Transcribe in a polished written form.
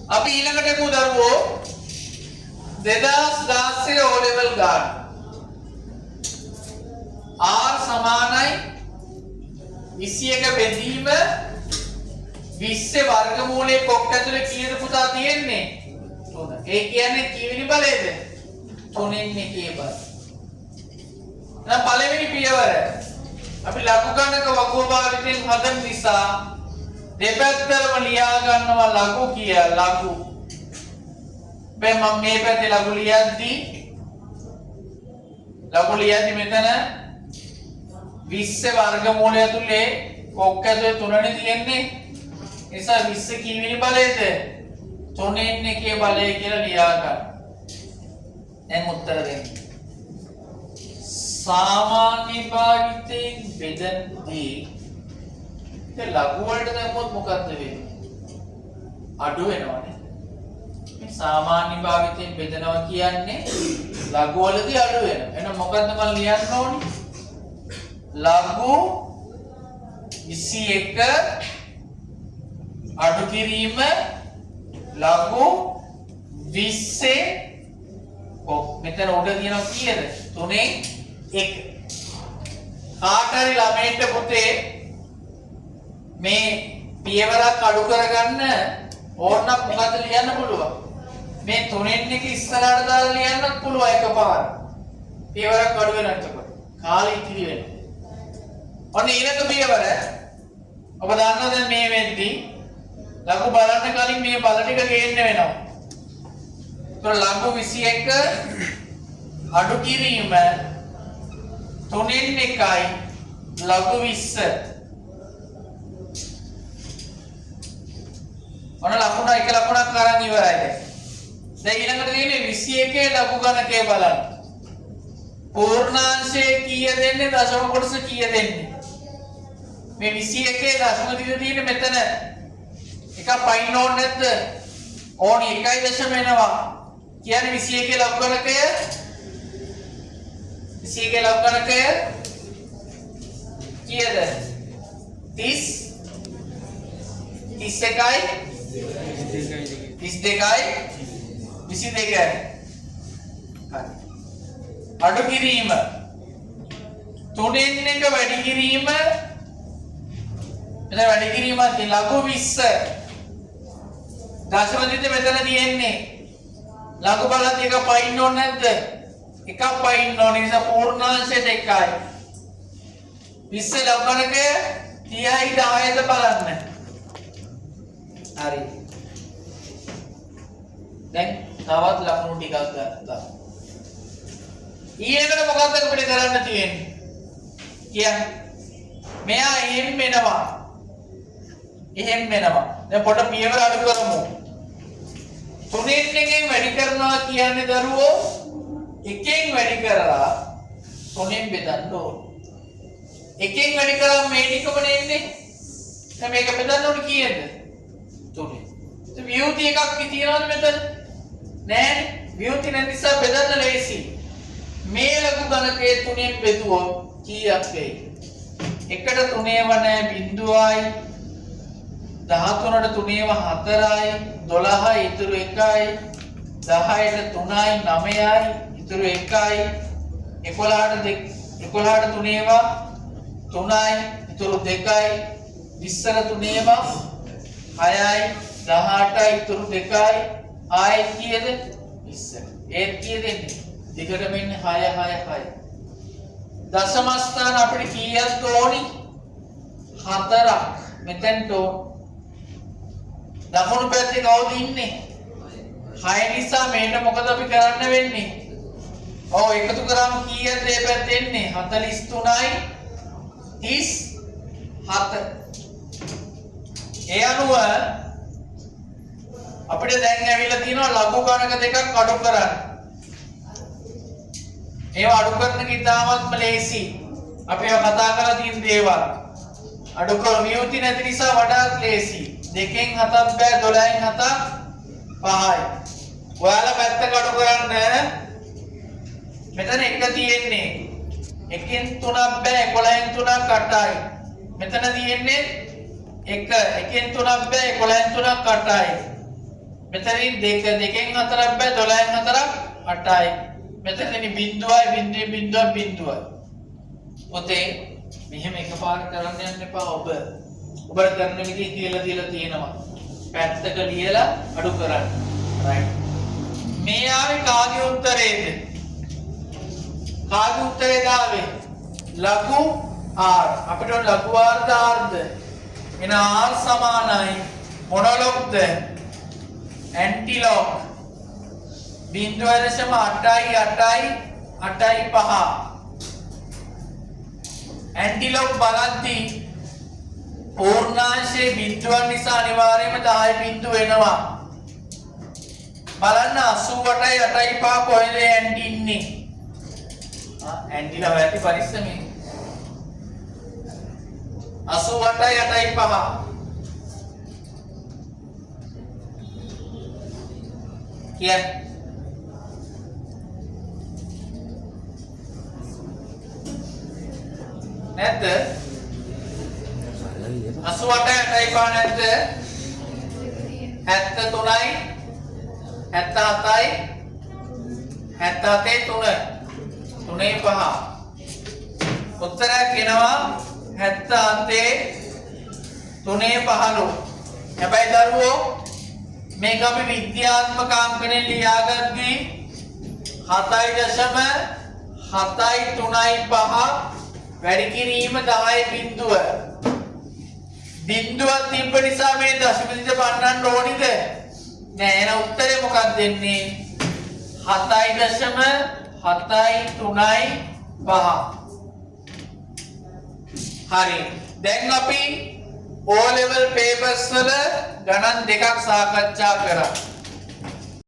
අපි ඊළඟට එමු දරුවෝ 2016 O level ගන්න. R සමානයි 21 බෙදීම 20 වර්ගමූලයේ කොක් ඇතුලේ කීයද පුතා තියෙන්නේ? 3. ඒ කියන්නේ කීවෙනි බලයේද? 3න් එකේ බල. දැන් පළවෙනි පියවර අපි ලඝු ගණක වගුව භාවිතයෙන් හදන නිසා දෙපැත්තම ලියා ගන්නවා ලඝු කියලා. ලඝු. මම මේ පැත්තේ ලඝු ලියද්දී මෙතන 20 වර්ගමූලය ඇතුලේ කොක් ඇතුලේ 3නේ තියෙන්නේ. නිසා 20 කීවෙනි බලයේද? 3න් එකේ බලය කියලා ලියා ගන්න. දැන් උත්තර දෙන්න. सामान्य භාවිතයෙන් බෙදද්දී ඒ ලඝු වලට දැම්මොත් මොකක්ද වෙන්නේ? අඩු වෙනවනේ. මේ සාමාන්‍ය භාවිතයෙන් බෙදනවා කියන්නේ ලඝු වලදී අඩු වෙනවා. එහෙනම් මොකද්ද මම ලියන්න ඕනේ? ලඝු 21 අඩු කිරීම ලඝු 20 මෙතන උඩ තියෙනවා කීයද? 3න් 1. කාට හරි ළමයින්ට පුතේ මේ පියවරක් අඩු කරගන්න ඕනනම් මොකද ලියන්න පුළුවන්? මේ 3න් 1 ඉස්සරහට දාලා ලියන්නත් පුළුවන් එකපාර. පියවරක් අඩු වෙනවා එතකොට. කාලය ඉතිරි වෙනවා. ඔන්න ඊළඟ පියවර ඔබ දන්නවා දැන් මේ වෙද්දී ලඝු බලන්න කලින් මේ බල ටික ගේන්න වෙනවා. ඒතර ලඝු 21 අඩු කිරීම 3න් 1යි ලඝු 20. ඔන්න ලකුණ එක ලකුණක් අරන් ඉවරයි දැන්. දැන් ඊළඟට තියෙන්නේ 21 ලඝු ගණකය බලන්න. පූර්ණාංශයේ කීය දෙන්නේ දශම කොටස කීය දෙන්නේ? මේ 21 දශම දිග තියෙන්නේ මෙතන. එකක් පයින් ඕනේ නැද්ද? ඕනි 1.0 එනවා. කියන්නේ 21 ලඝු ගණකය 21 ලඝු ගණකය කීයද? 30 31යි 22යි 22යි. හරි. අඩු කිරීම 3න් 1 වැඩි කිරීම මෙතන වැඩි කිරීමක් ලඝු 20 දශම දිට මෙතන තියෙන්නේ. ලඝු බලත් එක පයින් ඕනේ නැද්ද? එකක් පයින් ඕනේ නිසා පූර්ණාංශයට 1යි. 20 ලඝු ගණකය 30යි 10යිද බලන්න. හරි. දැන් තවත් ලකුණු ටිකක් ගත්තා. ඊයකට මොකක්ද අපිට කරන්න තියෙන්නේ? කියන්නේ මෙයා එහෙම එනවා. දැන් පොඩ පියවර අඩු කරමු. 3න් 1ෙන් වැඩි කරනවා කියන්නේ දරුවෝ 1ෙන් වැඩි කරලා 3ෙන් බෙදන්න ඕනේ. 1ෙන් වැඩි කරාම මේ ටිකම එන්නේ. දැන් මේක බෙදන්න ඕනේ කීයද? 3. ඒ වියුති එකක් තියනවද මෙතන? නෑනේ. වියුති නැති නිසා බෙදන්න ලේසි. මේ ලඝු ගණකයේ 3ෙන් බෙදුවොත් කීයක් වෙයිද? 1ට 3 වනේ 0යි 13ට 3 4යි 12යි ඉතුරු 1යි 10ට 3යි 9යි ඉතුරු 1යි 11ට 3 3යි ඉතුරු 2යි 20ට 3 6යි 18යි ඉතුරු 2යි ආයෙත් කීයද 20. ඒත් කීයද එන්නේ? දෙකටම ඉන්නේ 6 6 6. දශම ස්ථාන අපිට කීයක් ඕනි? 4ක්. මෙතෙන්ට දකුණු පැත්තේ කවුද ඉන්නේ? 6 නිසා මේක මොකද අපි කරන්න වෙන්නේ? ඔව් එකතු කරාම කීයද මේ පැත්තේ එන්නේ? 43යි 37. ඒ අනුව අපිට දැන් ඇවිල්ලා තියෙනවා ලඝු ගණක දෙකක් අඩු කරන්න. ඒවා අඩු කරන එක ඉතාමත්ම ලේසි. අපි ඒවා කතා කරලා තියෙන දේවල්. අඩු කර වියුති නැති නිසා වඩාත් ලේසි. 2න් 7ක් බෑ 12න් 7ක් 5යි. ඔයාලා පැත්තක අඩු කරන්න මෙතන 1 තියෙන්නේ. 1න් 3ක් බෑ 11න් 3ක් 8යි. මෙතන තියෙන්නේ 1 1න් 3ක් බෑ 11න් 3ක් 8යි. මෙතනින් 2 2න් 4ක් බෑ 12න් 4ක් 8යි. මෙතනදී බිංදුවයි බිංදුවයි බිංදුවයි බිංදුවයි. ඔතේ මෙහෙම එකපාර කරන්න යන්න එපා ඔබ. ඔබට කරන විදිහ කියලා දීලා තියෙනවා. පැත්තක ලියලා අඩු කරන්න. රයිට්. මේ ආවේ කාගේ උත්තරේද? කාගේ උත්තරේද ආවේ? ලඝු r. අපිට ලඝු r දාර්ද? එන r සමානයි මොනලොග්ද? ඇන්ටිලොග් 0.885 ඇන්ටිලොග් බලද්දී පූර්ණාංශයේ බිඳුවන් නිසා අනිවාර්යයෙන්ම 10 බිඳු වෙනවා. බලන්න 88.85 කොහෙද ඇන්ටි ඉන්නේ? ඇන්ටිලා වැටි පරිස්සමෙන් 88.85 කියන්නේ නැද්ද? 88.85 නැද්ද? 73යි 77යි 77 3 5 උත්තරයක් එනවා 77 3 15. හැබැයි දරුවෝ මේක අපි විද්‍යාත්මක අංකණයෙන් ලියාගද්දී 7.735 වැඩි කිරීම 10 බිඳුව. බිඳුවක් තිබ්බ නිසා මේ දශමික පන්නන්න ඕනිද? නෑ. එහෙනම් උත්තරේ මොකක්ද දෙන්නේ? 7.735. හරි. දැන් අපි O level papers වල ගණන් දෙකක් සාකච්ඡා කරා.